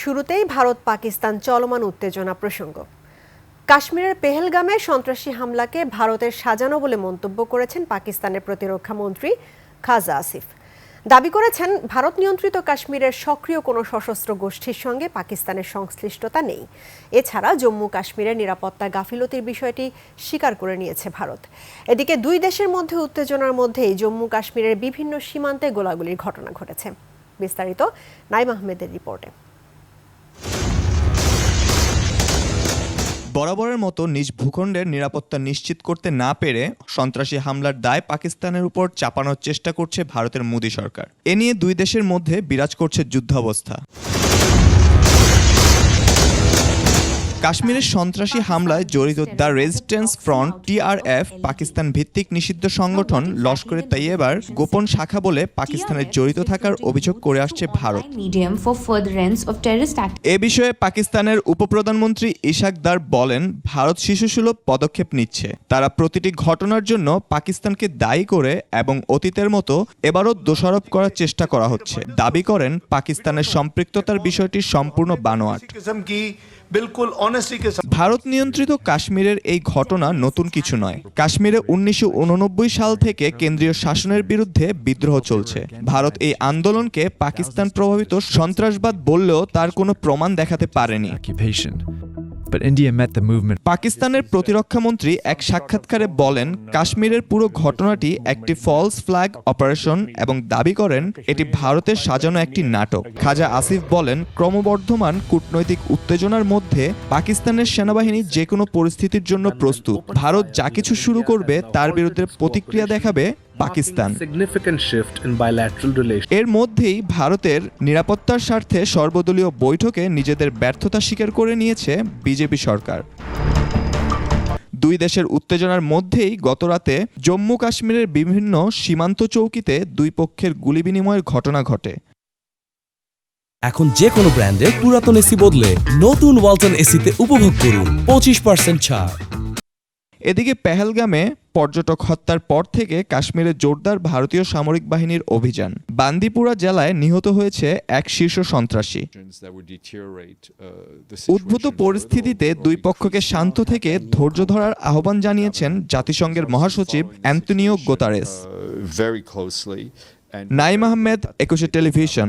শুরুতেই ভারত পাকিস্তান চলমান উত্তেজনা প্রসঙ্গ। কাশ্মীরের পেহেলগামে সন্ত্রাসী হামলাকে ভারতের সাজানো বলে মন্তব্য করেছেন পাকিস্তানের প্রতিরক্ষা মন্ত্রী খাজা আসিফ। দাবি করেছেন ভারত নিয়ন্ত্রিত কাশ্মীরের সক্রিয় কোনো সশস্ত্র গোষ্ঠীর সঙ্গে পাকিস্তানের সংশ্লিষ্টতা নেই। এছাড়া জম্মু কাশ্মীরের নিরাপত্তা গাফিলতির বিষয়টি স্বীকার করে নিয়েছে ভারত। এদিকে দুই দেশের মধ্যে উত্তেজনার মধ্যেই জম্মু কাশ্মীরের বিভিন্ন সীমান্তে গোলাগুলির ঘটনা ঘটেছে। বিস্তারিত নাইম আহমেদের রিপোর্টে। বরাবরের মতো নিজ ভূখণ্ডের নিরাপত্তা নিশ্চিত করতে না পেরে সন্ত্রাসী হামলার দায় পাকিস্তানের উপর চাপানোর চেষ্টা করছে ভারতের মোদী সরকার। এ নিয়ে দুই দেশের মধ্যে বিরাজ করছে যুদ্ধাবস্থা। কাশ্মীরের সন্ত্রাসী হামলায় জড়িত the resistance front TRF Pakistan ভিত্তিক নিষিদ্ধ সংগঠন লস্করে তৈয়বার গোপন শাখা বলে পাকিস্তানের জড়িত থাকার অভিযোগ করে আসছে ভারত। এ বিষয়ে পাকিস্তানের উপপ্রধানমন্ত্রী ইশাক দার বলেন, ভারত শিশুসুলভ পদক্ষেপ নিচ্ছে। তারা প্রতিটি ঘটনার জন্য পাকিস্তানকে দায়ী করে এবং অতীতের মতো এবারও দোষারোপ করার চেষ্টা করা হচ্ছে। দাবি করেন পাকিস্তানের সম্পৃক্ততার বিষয়টি সম্পূর্ণ বানোয়াট। ভারত নিয়ন্ত্রিত কাশ্মীরের এই ঘটনা নতুন কিছু নয়। কাশ্মীরে 1989 সাল থেকে কেন্দ্রীয় শাসনের বিরুদ্ধে বিদ্রোহ চলছে। ভারত এই আন্দোলনকে পাকিস্তান প্রভাবিত সন্ত্রাসবাদ বললেও তার কোনো প্রমাণ দেখাতে পারেনি। পাকিস্তানের প্রতিরক্ষা মন্ত্রী এক সাক্ষাৎকারে বলেন, কাশ্মীরের পুরো ঘটনাটি একটি ফলস ফ্ল্যাগ অপারেশন এবং দাবি করেন এটি ভারতের সাজানো একটি নাটক। খাজা আসিফ বলেন, ক্রমবর্ধমান কূটনৈতিক উত্তেজনার মধ্যে পাকিস্তানের সেনাবাহিনী যে কোনো পরিস্থিতির জন্য প্রস্তুত। ভারত যা কিছু শুরু করবে তার বিরুদ্ধে প্রতিক্রিয়া দেখাবে পাকিস্তান। এর মধ্যেই ভারতের নিরাপত্তার স্বার্থে সর্বদলীয় বৈঠকে নিজেদের ব্যর্থতা স্বীকার করে নিয়েছে বিজেপি সরকার। দুই দেশের উত্তেজনার মধ্যেই গতরাতে জম্মু কাশ্মীরের বিভিন্ন সীমান্ত চৌকিতে দুই পক্ষের গুলি বিনিময়ের ঘটনা ঘটে। এখন যে কোনো ব্র্যান্ডের পুরাতন এসি বদলে নতুন ওয়ালটন এসিতে উপভোগ করুন 25% ছাড়। এদিকে পেহেলগামে পর্যটক হত্যার পর থেকে কাশ্মীরে জোরদার ভারতীয় সামরিক বাহিনীর অভিযান। বান্দিপুরা জেলায় নিহত হয়েছে এক শীর্ষ সন্ত্রাসী। উদ্ভূত পরিস্থিতিতে দুই পক্ষকে শান্ত থেকে ধৈর্য ধরার আহ্বান জানিয়েছেন জাতিসংঘের মহাসচিব Antonio Guterres. Naim Ahmed, 21 television.